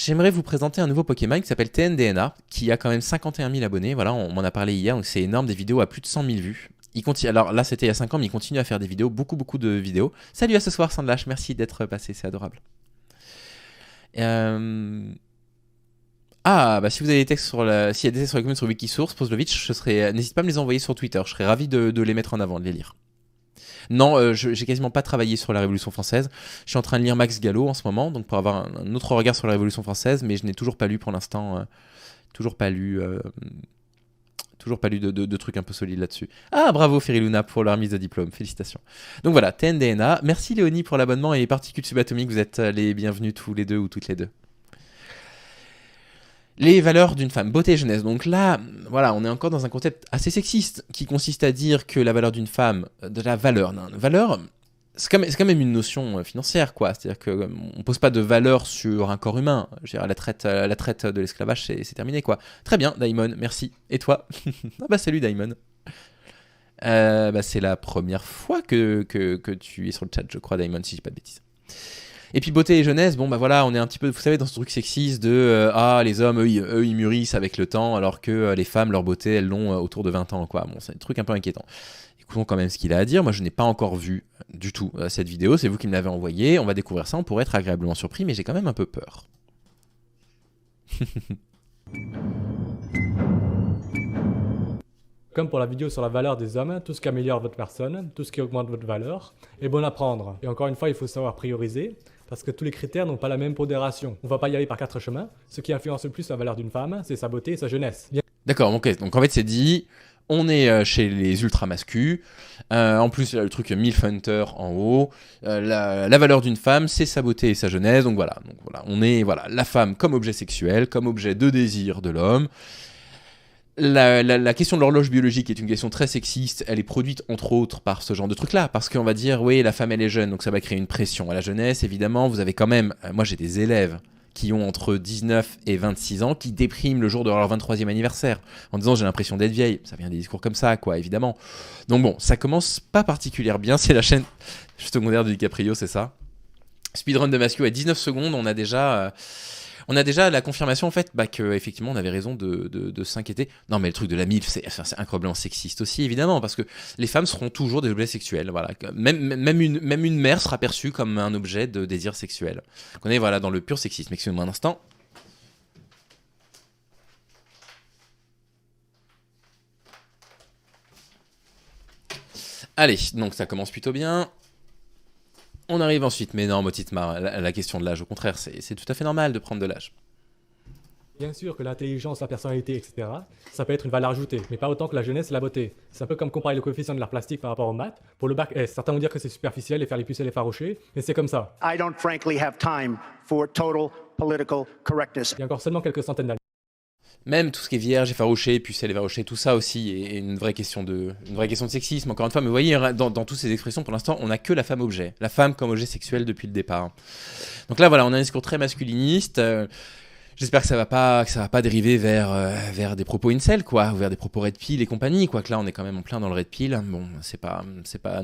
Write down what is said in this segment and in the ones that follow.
J'aimerais vous présenter un nouveau Pokémon qui s'appelle TNDNA, qui a quand même 51 000 abonnés. Voilà, on m'en a parlé hier, donc c'est énorme, des vidéos à plus de 100 000 vues. Il continue, alors là, c'était il y a 5 ans, mais il continue à faire des vidéos, beaucoup de vidéos. Salut à ce soir, Sandlash, merci d'être passé, c'est adorable. Ah, bah si vous avez des textes sur la... S'il y a des textes sur la commune sur Wikisource, Poslovitch, n'hésite pas à me les envoyer sur Twitter, je serais ravi de les mettre en avant, de les lire. Non, j'ai quasiment pas travaillé sur la Révolution française. Je suis en train de lire Max Gallo en ce moment, donc pour avoir un autre regard sur la Révolution française, mais je n'ai toujours pas lu pour l'instant. Toujours pas lu de trucs un peu solides là-dessus. Ah, bravo Feriluna pour la remise de diplôme, félicitations. Donc voilà, TNDNA. Merci Léonie pour l'abonnement et les particules subatomiques, vous êtes les bienvenus tous les deux ou toutes les deux. Les valeurs d'une femme, beauté et jeunesse. Donc là, voilà, on est encore dans un concept assez sexiste qui consiste à dire que la valeur d'une femme, de la valeur, non, valeur, c'est quand même une notion financière, quoi. C'est-à-dire qu'on ne pose pas de valeur sur un corps humain. Je veux dire, la traite de l'esclavage, c'est terminé, quoi. Très bien, Daimon, merci. Et toi? Ah bah salut, Daimon. Bah, c'est la première fois que tu es sur le chat, je crois, Daimon, si je dis pas de bêtises. Et puis beauté et jeunesse, bon bah voilà, on est un petit peu, vous savez, dans ce truc sexiste de les hommes, eux, ils mûrissent avec le temps, alors que les femmes, leur beauté, elles l'ont autour de 20 ans, quoi. Bon, c'est un truc un peu inquiétant. Écoutons quand même ce qu'il a à dire. Moi, je n'ai pas encore vu du tout cette vidéo, c'est vous qui me l'avez envoyée. On va découvrir ça, on pourrait être agréablement surpris, mais j'ai quand même un peu peur. Comme pour la vidéo sur la valeur des hommes, tout ce qui améliore votre personne, tout ce qui augmente votre valeur, est bon à prendre. Et encore une fois, il faut savoir prioriser, parce que tous les critères n'ont pas la même pondération. On ne va pas y aller par 4 chemins. Ce qui influence le plus la valeur d'une femme, c'est sa beauté et sa jeunesse. D'accord, ok. Donc en fait, c'est dit, on est chez les ultra mascus. En plus, il y a le truc MILF Hunter en haut. La valeur d'une femme, c'est sa beauté et sa jeunesse. Donc voilà, on est la femme comme objet sexuel, comme objet de désir de l'homme. La question de l'horloge biologique est une question très sexiste, elle est produite entre autres par ce genre de truc là, parce qu'on va dire oui la femme elle est jeune, donc ça va créer une pression à la jeunesse, évidemment vous avez quand même, moi j'ai des élèves qui ont entre 19 et 26 ans qui dépriment le jour de leur 23e anniversaire, en disant j'ai l'impression d'être vieille, ça vient des discours comme ça quoi évidemment, donc bon ça commence pas particulièrement bien, c'est la chaîne secondaire de DiCaprio c'est ça, speedrun de Mascu à 19 secondes, on a déjà la confirmation en fait que effectivement on avait raison de s'inquiéter. Non mais le truc de la MILF c'est incroyablement sexiste aussi évidemment parce que les femmes seront toujours des objets sexuels. Voilà. Même une mère sera perçue comme un objet de désir sexuel. Donc on est dans le pur sexisme. Excusez-moi un instant. Allez, donc ça commence plutôt bien. On arrive ensuite, mais non, Motitmar, la question de l'âge, au contraire, c'est tout à fait normal de prendre de l'âge. Bien sûr que l'intelligence, la personnalité, etc., ça peut être une valeur ajoutée, mais pas autant que la jeunesse et la beauté. C'est un peu comme comparer le coefficient de l'art plastique par rapport aux maths. Pour le bac S, certains vont dire que c'est superficiel et faire les pucelles effarouchées, mais c'est comme ça. I don't frankly have time for total political correctness. Il y a encore seulement quelques centaines d'années. Même tout ce qui est vierge, effarouché, pucelle, effarouché, tout ça aussi est une vraie question de sexisme, encore une fois. Mais vous voyez, dans toutes ces expressions, pour l'instant, on n'a que la femme objet. La femme comme objet sexuel depuis le départ. Donc là, voilà, on a un discours très masculiniste. J'espère que ça va pas dériver vers des propos incel, quoi, ou vers des propos red pill et compagnie, quoi. Que là, on est quand même en plein dans le red pill. Bon, c'est pas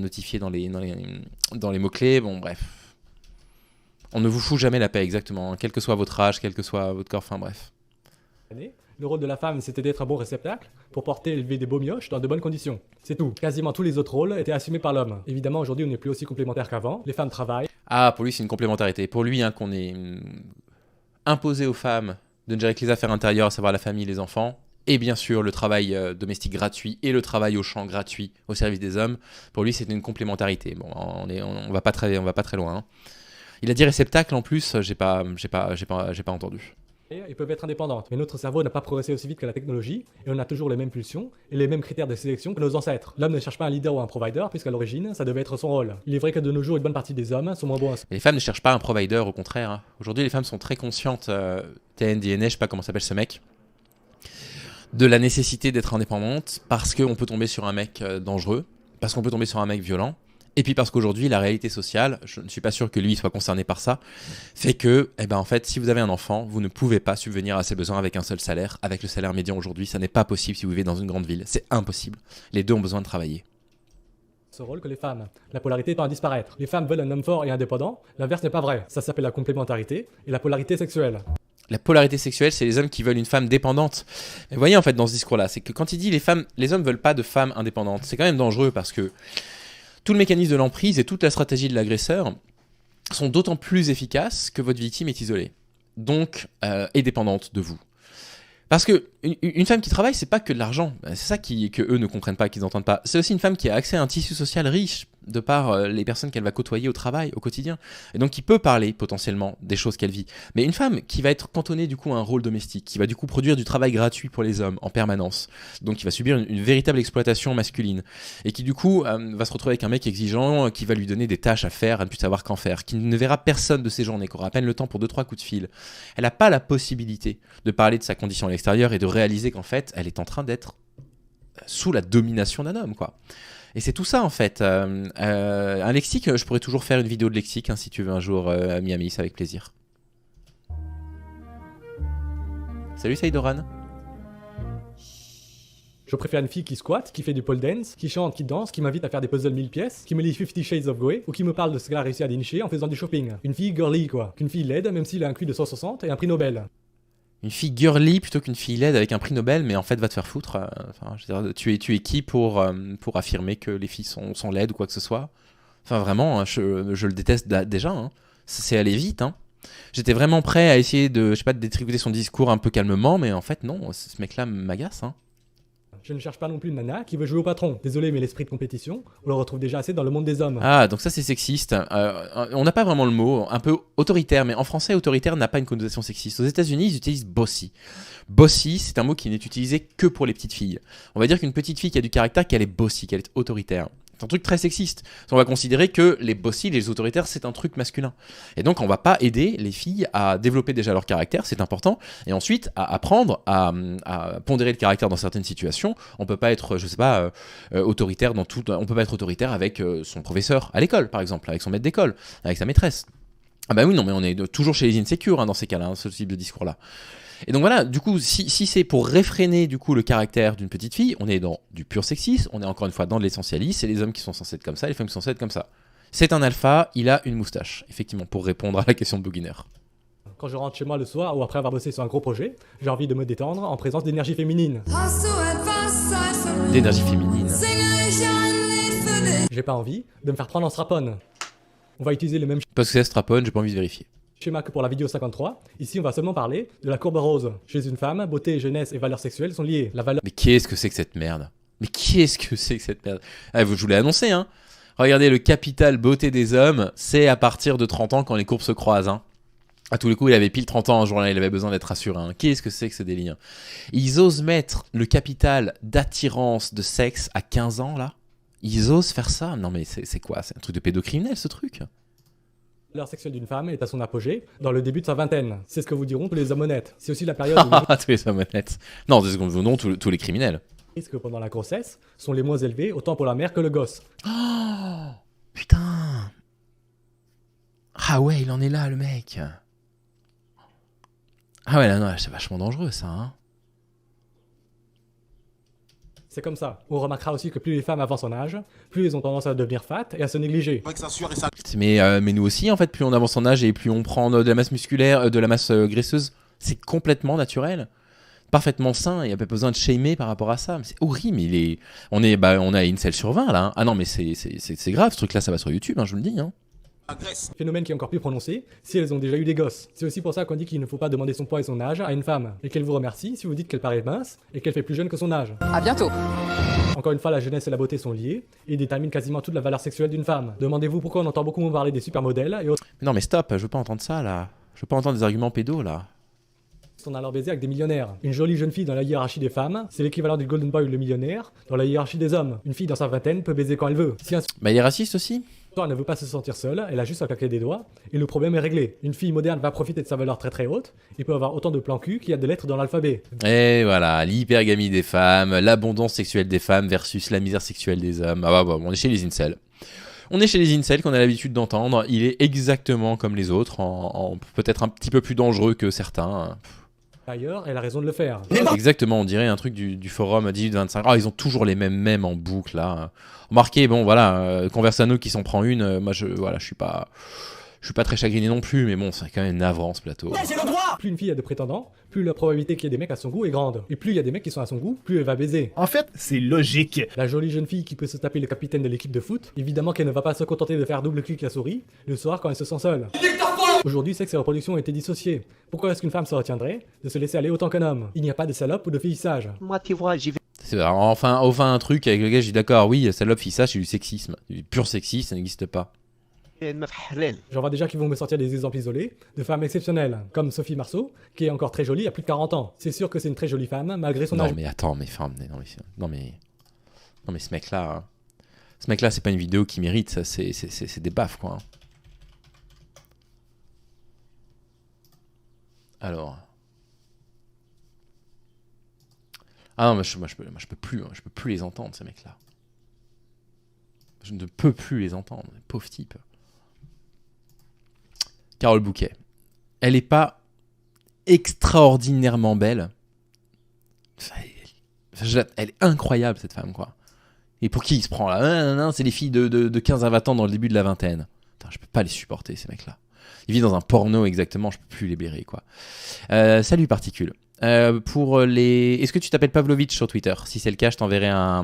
notifié dans les mots-clés. Bon, bref. On ne vous fout jamais la paix, exactement. Quel que soit votre âge, quel que soit votre corps, enfin bref. Le rôle de la femme, c'était d'être un bon réceptacle pour porter et élever des beaux mioches dans de bonnes conditions. C'est tout. Quasiment tous les autres rôles étaient assumés par l'homme. Évidemment, aujourd'hui, on n'est plus aussi complémentaires qu'avant. Les femmes travaillent. Ah, pour lui, c'est une complémentarité. Pour lui, qu'on ait imposé aux femmes de ne gérer que les affaires intérieures, à savoir la famille, les enfants, et bien sûr le travail domestique gratuit et le travail au champ gratuit au service des hommes. Pour lui, c'est une complémentarité. Bon, on va pas très loin. Hein. Il a dit réceptacle en plus. J'ai pas entendu. Ils peuvent être indépendantes, mais notre cerveau n'a pas progressé aussi vite que la technologie, et on a toujours les mêmes pulsions et les mêmes critères de sélection que nos ancêtres. L'homme ne cherche pas un leader ou un provider, puisqu'à l'origine, ça devait être son rôle. Il est vrai que de nos jours, une bonne partie des hommes sont moins bons à ça. Les femmes ne cherchent pas un provider, au contraire. Hein. Aujourd'hui, les femmes sont très conscientes, TNDNA, je sais pas comment s'appelle ce mec, de la nécessité d'être indépendante, parce qu'on peut tomber sur un mec dangereux, parce qu'on peut tomber sur un mec violent, et puis parce qu'aujourd'hui, la réalité sociale, je ne suis pas sûr que lui soit concerné par ça, fait que, en fait, si vous avez un enfant, vous ne pouvez pas subvenir à ses besoins avec un seul salaire. Avec le salaire médian aujourd'hui, ça n'est pas possible si vous vivez dans une grande ville. C'est impossible. Les deux ont besoin de travailler. Ce rôle que les femmes. La polarité tend à disparaître. Les femmes veulent un homme fort et indépendant. L'inverse n'est pas vrai. Ça s'appelle la complémentarité et la polarité sexuelle. La polarité sexuelle, c'est les hommes qui veulent une femme dépendante. Mais vous voyez, en fait, dans ce discours-là, c'est que quand il dit les hommes veulent pas de femmes indépendantes, c'est quand même dangereux parce que tout le mécanisme de l'emprise et toute la stratégie de l'agresseur sont d'autant plus efficaces que votre victime est isolée, donc est dépendante de vous. Parce que une femme qui travaille, c'est pas que de l'argent. C'est ça que eux ne comprennent pas, qu'ils n'entendent pas. C'est aussi une femme qui a accès à un tissu social riche de par les personnes qu'elle va côtoyer au travail, au quotidien. Et donc qui peut parler potentiellement des choses qu'elle vit. Mais une femme qui va être cantonnée du coup à un rôle domestique, qui va du coup produire du travail gratuit pour les hommes en permanence, donc qui va subir une véritable exploitation masculine, et qui du coup va se retrouver avec un mec exigeant qui va lui donner des tâches à faire, à ne plus savoir qu'en faire, qui ne verra personne de ses journées, qui aura à peine le temps pour 2-3 coups de fil. Elle n'a pas la possibilité de parler de sa condition à l'extérieur et de réaliser qu'en fait, elle est en train d'être sous la domination d'un homme, quoi. Et c'est tout ça, en fait. Un lexique, je pourrais toujours faire une vidéo de lexique, hein, si tu veux, un jour, à Miami, c'est avec plaisir. Salut, Saïdoran. Je préfère une fille qui squatte, qui fait du pole dance, qui chante, qui danse, qui m'invite à faire des puzzles 1000 pièces, qui me lit 50 Shades of Grey, ou qui me parle de ce qu'elle a réussi à dénicher en faisant du shopping. Une fille girly, quoi. Qu'une fille laide, même s'il a un QI de 160 et un prix Nobel. Une fille girly plutôt qu'une fille laide avec un prix Nobel, mais en fait va te faire foutre. Enfin, je veux dire, tu es qui pour affirmer que les filles sont laides ou quoi que ce soit. Enfin vraiment, hein, je le déteste déjà. Hein. C'est aller vite. Hein. J'étais vraiment prêt à essayer de détricoter son discours un peu calmement, mais en fait non, ce mec-là m'agace. Hein. Je ne cherche pas non plus une nana qui veut jouer au patron. Désolé, mais l'esprit de compétition, on le retrouve déjà assez dans le monde des hommes. Ah, donc ça c'est sexiste. On n'a pas vraiment le mot, un peu autoritaire, mais en français, autoritaire n'a pas une connotation sexiste. Aux États-Unis, ils utilisent bossy. Bossy, c'est un mot qui n'est utilisé que pour les petites filles. On va dire qu'une petite fille qui a du caractère, qu'elle est bossy, qu'elle est autoritaire. C'est un truc très sexiste. On va considérer que les bossy, les autoritaires, c'est un truc masculin. Et donc, on va pas aider les filles à développer déjà leur caractère, c'est important, et ensuite à apprendre à pondérer le caractère dans certaines situations. On peut pas être, je sais pas, autoritaire dans tout. On peut pas être autoritaire avec son professeur à l'école, par exemple, avec son maître d'école, avec sa maîtresse. Ah bah oui, non, mais on est toujours chez les insécures hein, dans ces cas-là, hein, ce type de discours-là. Et donc voilà, du coup, si c'est pour réfréner du coup le caractère d'une petite fille, on est dans du pur sexisme, on est encore une fois dans de l'essentialisme, c'est les hommes qui sont censés être comme ça, les femmes qui sont censées être comme ça. C'est un alpha, il a une moustache, effectivement, pour répondre à la question de Boginer. Quand je rentre chez moi le soir ou après avoir bossé sur un gros projet, j'ai envie de me détendre en présence d'énergie féminine. D'énergie féminine. J'ai pas envie de me faire prendre en strapon. On va utiliser le même Parce que c'est strapon, j'ai pas envie de vérifier. schéma que pour la vidéo 53. Ici, on va seulement parler de la courbe rose. Chez une femme, beauté, jeunesse et valeurs sexuelles sont liées. La valeur... Mais qu'est-ce que c'est que cette merde? Mais qu'est-ce que c'est que cette merde? Ah, je vous l'ai annoncé, hein. Regardez, le capital beauté des hommes, c'est à partir de 30 ans quand les courbes se croisent, hein. À tous les coups, il avait pile 30 ans un jour-là, il avait besoin d'être rassuré. Hein. Qu'est-ce que c'est que ce délire? Ils osent mettre le capital d'attirance de sexe à 15 ans, là? Ils osent faire ça? Non mais c'est quoi? C'est un truc de pédocriminel, ce truc? La valeur sexuelle d'une femme est à son apogée dans le début de sa vingtaine. C'est ce que vous diront tous les hommes honnêtes. C'est aussi la période où Ah, tous les hommes honnêtes. Non, 2 secondes, non, tous les criminels. les risques pendant la grossesse sont les moins élevés, autant pour la mère que le gosse. Oh, putain. Ah ouais, il en est là, le mec. Ah ouais, là, non, c'est vachement dangereux, ça, hein. C'est comme ça. On remarquera aussi que plus les femmes avancent en âge, plus elles ont tendance à devenir fat et à se négliger. Mais nous aussi, en fait, plus on avance en âge et plus on prend de la masse musculaire, de la masse graisseuse, c'est complètement naturel. Parfaitement sain, il n'y a pas besoin de shamer par rapport à ça. Mais c'est horrible, on a une selle sur 20 là. Hein. Ah non, mais c'est grave, ce truc-là, ça va sur YouTube, hein, je vous le dis. Hein. Phénomène qui est encore plus prononcé si elles ont déjà eu des gosses. C'est aussi pour ça qu'on dit qu'il ne faut pas demander son poids et son âge à une femme, et qu'elle vous remercie si vous dites qu'elle paraît mince et qu'elle fait plus jeune que son âge. À bientôt. Encore une fois, la jeunesse et la beauté sont liées et déterminent quasiment toute la valeur sexuelle d'une femme. Demandez-vous pourquoi on entend beaucoup parler des supermodèles et autres. Non mais stop, je veux pas entendre ça là. Je veux pas entendre des arguments pédos là. On a alors baisé avec des millionnaires. Une jolie jeune fille dans la hiérarchie des femmes, c'est l'équivalent du Golden Boy ou le millionnaire dans la hiérarchie des hommes. Une fille dans sa vingtaine peut baiser quand elle veut. Si un Bah il est raciste aussi. soir elle ne veut pas se sentir seule, elle a juste à claquer des doigts et le problème est réglé. Une fille moderne va profiter de sa valeur très très haute et peut avoir autant de plans cul qu'il y a de lettres dans l'alphabet. Et voilà, l'hypergamie des femmes, l'abondance sexuelle des femmes versus la misère sexuelle des hommes. Ah bah, on est chez les incels. On est chez les incels qu'on a l'habitude d'entendre. Il est exactement comme les autres, en peut-être un petit peu plus dangereux que certains. D'ailleurs, elle a raison de le faire. Exactement, on dirait un truc du forum 18-25. Ah, ils ont toujours les mêmes mèmes en boucle là. Remarquez, bon voilà, Conversano qui s'en prend une, moi je suis pas Je suis pas très chagriné non plus, mais bon, c'est quand même navrant ce plateau. Plus une fille a de prétendants, plus la probabilité qu'il y ait des mecs à son goût est grande. Et plus il y a des mecs qui sont à son goût, plus elle va baiser. En fait, c'est logique. La jolie jeune fille qui peut se taper le capitaine de l'équipe de foot, évidemment qu'elle ne va pas se contenter de faire double clic la souris le soir quand elle se sent seule. Aujourd'hui, sexe et reproduction ont été dissociés. Pourquoi est-ce qu'une femme se retiendrait de se laisser aller autant qu'un homme? Il n'y a pas de salope ou de fille sage. Moi, tu vois, j'y vais. C'est enfin un truc avec le gars, j'ai dit d'accord, oui, salope, fille, ça, c'est du sexisme. Du pur sexisme, ça n'existe pas. J'en vois déjà qui vont me sortir des exemples isolés de femmes exceptionnelles, comme Sophie Marceau, qui est encore très jolie à plus de 40 ans. C'est sûr que c'est une très jolie femme, malgré son âge. Non mais attends, mais ce mec-là, c'est pas une vidéo qui mérite, ça, c'est des baffes, quoi. Alors... Ah non, mais je peux plus, hein, je peux plus les entendre, ces mecs-là. Je ne peux plus les entendre, pauvre type. Carole Bouquet. Elle est pas extraordinairement belle. Elle est incroyable, cette femme, quoi. Et pour qui il se prend là? C'est les filles de 15 à 20 ans dans le début de la vingtaine. Putain, je peux pas les supporter, ces mecs-là. Ils vivent dans un porno exactement, je peux plus les blairer, quoi. Salut Particule. Pour les... Est-ce que tu t'appelles Pavlovitch sur Twitter? Si c'est le cas, je t'enverrai un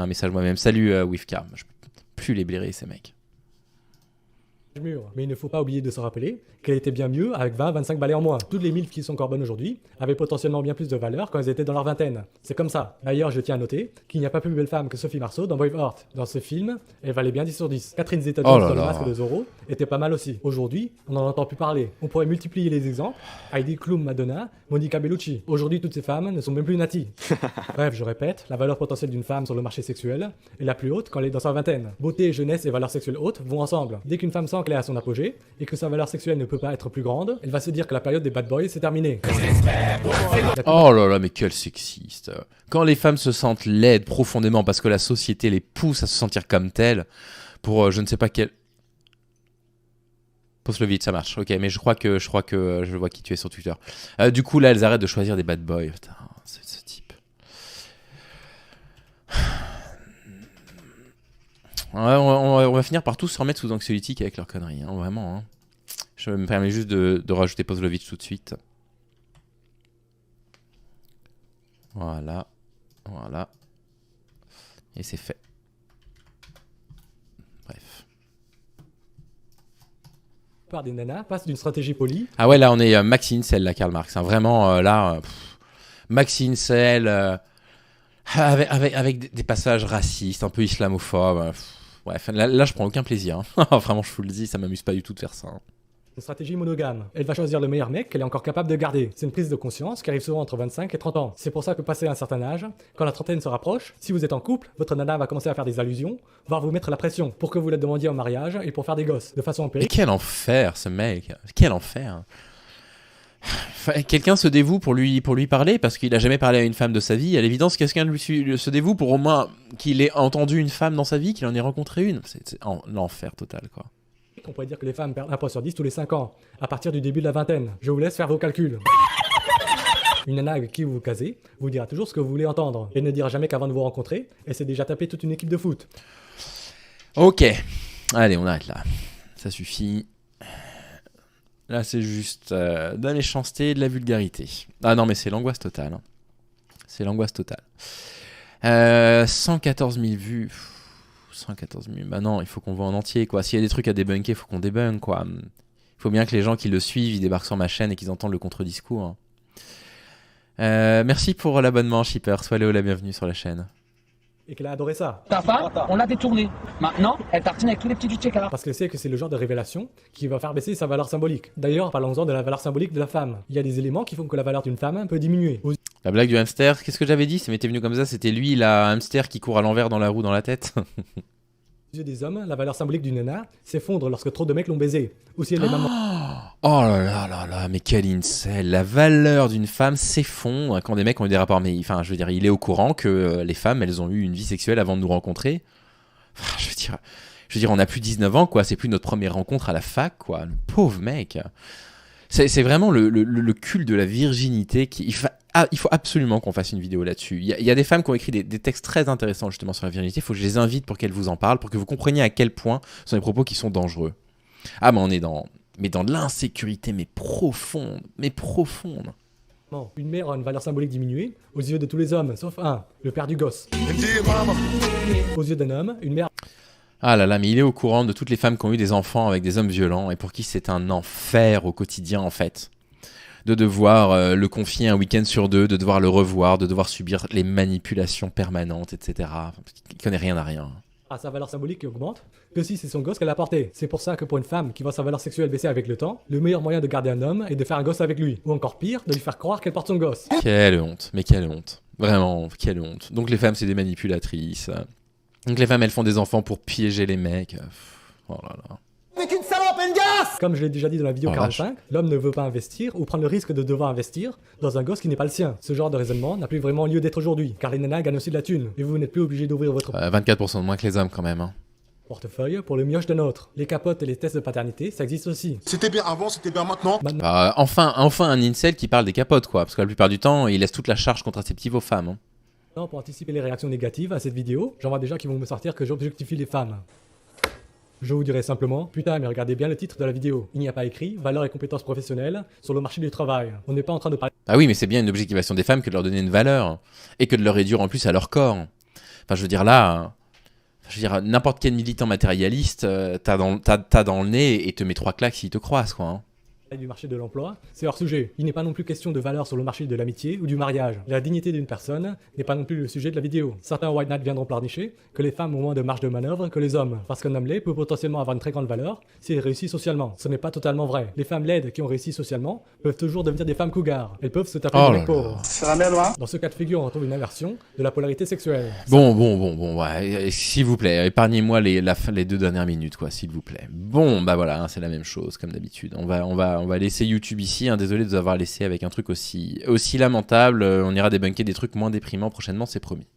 message moi-même. Salut Wifka. Je peux plus les blairer, ces mecs. Mur. Mais il ne faut pas oublier de se rappeler qu'elle était bien mieux avec 20-25 balais en moins. Toutes les milfs qui sont encore bonnes aujourd'hui avaient potentiellement bien plus de valeur quand elles étaient dans leur vingtaine. C'est comme ça. D'ailleurs, je tiens à noter qu'il n'y a pas plus belle femme que Sophie Marceau dans Braveheart. Dans ce film, elle valait bien 10 sur 10. Catherine Zeta-Jones dans Le Masque de Zorro était pas mal aussi. Aujourd'hui, on n'en entend plus parler. On pourrait multiplier les exemples. Heidi Klum, Madonna, Monica Bellucci. Aujourd'hui, toutes ces femmes ne sont même plus natties. Bref, je répète, la valeur potentielle d'une femme sur le marché sexuel est la plus haute quand elle est dans sa vingtaine. Beauté, jeunesse et valeur sexuelle haute vont ensemble. Dès qu'une femme sent qu'elle est à son apogée et que sa valeur sexuelle ne peut pas être plus grande, elle va se dire que la période des bad boys c'est terminé. Oh là là, mais quel sexiste. Quand les femmes se sentent laides profondément parce que la société les pousse à se sentir comme telles, pour je ne sais pas quel... Pose le vide, ça marche. Ok, mais je crois que je vois qui tu es sur Twitter. Du coup, là, elles arrêtent de choisir des bad boys. Putain, ce type. On va finir par tous se remettre sous anxiolytique avec leurs conneries, hein, vraiment. Hein. Je me permets juste de rajouter Pozlovitch tout de suite. Voilà. Voilà. Et c'est fait. Bref. Par des nanas passe d'une stratégie polie. Ah ouais, là on est Max Incel, là, Karl Marx. Hein, vraiment, là, Max Incel, avec des passages racistes, un peu islamophobes. Bref, là je prends aucun plaisir. Hein. Vraiment, je vous le dis, ça m'amuse pas du tout de faire ça. Hein. Une stratégie monogame. Elle va choisir le meilleur mec qu'elle est encore capable de garder. C'est une prise de conscience qui arrive souvent entre 25 et 30 ans. C'est pour ça que passé un certain âge, quand la trentaine se rapproche, si vous êtes en couple, votre nana va commencer à faire des allusions, voire vous mettre la pression pour que vous la demandiez en mariage et pour faire des gosses, de façon empirique. Mais quel enfer, ce mec. Quel enfer. Quelqu'un se dévoue pour lui parler parce qu'il a jamais parlé à une femme de sa vie. À l'évidence, quelqu'un se dévoue pour au moins qu'il ait entendu une femme dans sa vie, qu'il en ait rencontré une. C'est l'enfer total, quoi. On pourrait dire que les femmes perdent un poids sur 10 tous les 5 ans, à partir du début de la vingtaine. Je vous laisse faire vos calculs. Une nana avec qui vous vous casez vous dira toujours ce que vous voulez entendre. Elle ne dira jamais qu'avant de vous rencontrer, elle s'est déjà tapé toute une équipe de foot. Ok. Allez, on arrête là. Ça suffit. Là, c'est juste de la méchanceté et de la vulgarité. Ah non, mais c'est l'angoisse totale. Hein. C'est l'angoisse totale. 114 000 vues. 114 000. Bah non, il faut qu'on voit en entier, quoi. S'il y a des trucs à débunker, il faut qu'on débunk, quoi. Il faut bien que les gens qui le suivent, ils débarquent sur ma chaîne et qu'ils entendent le contre-discours. Hein. Merci pour l'abonnement, Shipper. Sois Léo la bienvenue sur la chaîne. Et qu'elle a adoré ça. Ta femme, on l'a détournée. Maintenant, elle tartine avec tous les petits du check-up. Parce qu'elle sait que c'est le genre de révélation qui va faire baisser sa valeur symbolique. D'ailleurs, parlons-en de la valeur symbolique de la femme. Il y a des éléments qui font que la valeur d'une femme peut diminuer. La blague du hamster, qu'est-ce que j'avais dit? Ça m'était venu comme ça, c'était lui, la hamster qui court à l'envers dans la roue dans la tête. Aux yeux des hommes, la valeur symbolique d'une nana s'effondre lorsque trop de mecs l'ont baisé. Ou si elle est maman. Oh là là là là, mais quel incel. La valeur d'une femme s'effondre quand des mecs ont eu des rapports. Mais enfin, je veux dire, il est au courant que les femmes, elles ont eu une vie sexuelle avant de nous rencontrer. Enfin, je veux dire, on a plus 19 ans, quoi. C'est plus notre première rencontre à la fac, quoi. Le pauvre mec. C'est vraiment le culte de la virginité qui... il faut absolument qu'on fasse une vidéo là-dessus. Il y a des femmes qui ont écrit des textes très intéressants justement sur la virginité. Il faut que je les invite pour qu'elles vous en parlent, pour que vous compreniez à quel point ce sont des propos qui sont dangereux. Ah, mais on est dans de l'insécurité, mais profonde, Non, une mère a une valeur symbolique diminuée aux yeux de tous les hommes, sauf un, le père du gosse. Aux yeux d'un homme, une mère Ah là là, mais il est au courant de toutes les femmes qui ont eu des enfants avec des hommes violents et pour qui c'est un enfer au quotidien en fait. De devoir le confier un week-end sur 2, de devoir le revoir, de devoir subir les manipulations permanentes, etc. Il connaît rien à rien. a sa valeur symbolique qui augmente que si c'est son gosse qu'elle a porté. C'est pour ça que pour une femme qui voit sa valeur sexuelle baisser avec le temps, le meilleur moyen de garder un homme est de faire un gosse avec lui. Ou encore pire, de lui faire croire qu'elle porte son gosse. Quelle honte, mais quelle honte. Vraiment, quelle honte. Donc les femmes, c'est des manipulatrices. Donc les femmes, elles font des enfants pour piéger les mecs. Oh là là. Comme je l'ai déjà dit dans la vidéo Oh, 45, l'homme ne veut pas investir ou prendre le risque de devoir investir dans un gosse qui n'est pas le sien. Ce genre de raisonnement n'a plus vraiment lieu d'être aujourd'hui, car les nanas gagnent aussi de la thune, et vous n'êtes plus obligé d'ouvrir votre 24% de moins que les hommes quand même. Hein. portefeuille pour le mioche d'un autre. Les capotes et les tests de paternité, ça existe aussi. C'était bien avant, c'était bien maintenant. Enfin un incel qui parle des capotes quoi, parce que la plupart du temps, il laisse toute la charge contraceptive aux femmes. Hein. Non, pour anticiper les réactions négatives à cette vidéo, j'en vois déjà qui vont me sortir que j'objectifie les femmes. Je vous dirai simplement, putain mais regardez bien le titre de la vidéo. Il n'y a pas écrit « Valeurs et compétences professionnelles sur le marché du travail ». On n'est pas en train de parler... Ah oui, mais c'est bien une objectivation des femmes que de leur donner une valeur, et que de leur réduire en plus à leur corps. Enfin je veux dire là... n'importe quel militant matérialiste, t'as dans le nez et te met 3 claques s'il te croise, quoi. Hein. du marché de l'emploi, c'est hors sujet. Il n'est pas non plus question de valeur sur le marché de l'amitié ou du mariage. La dignité d'une personne n'est pas non plus le sujet de la vidéo. Certains white knights viendront pleurnicher que les femmes ont moins de marge de manœuvre que les hommes, parce qu'un homme laid peut potentiellement avoir une très grande valeur s'il réussit socialement. Ce n'est pas totalement vrai. Les femmes laides qui ont réussi socialement peuvent toujours devenir des femmes cougars. Elles peuvent se taper des mecs pauvres. C'est la merde, hein? Dans ce cas de figure, on retrouve une inversion de la polarité sexuelle. Bon, ouais, s'il vous plaît, épargnez-moi les 2 dernières minutes, quoi, s'il vous plaît. Bon, bah voilà, hein, c'est la même chose, comme d'habitude. On va laisser YouTube ici, hein, désolé de vous avoir laissé avec un truc aussi lamentable. On ira débunker des trucs moins déprimants prochainement, c'est promis.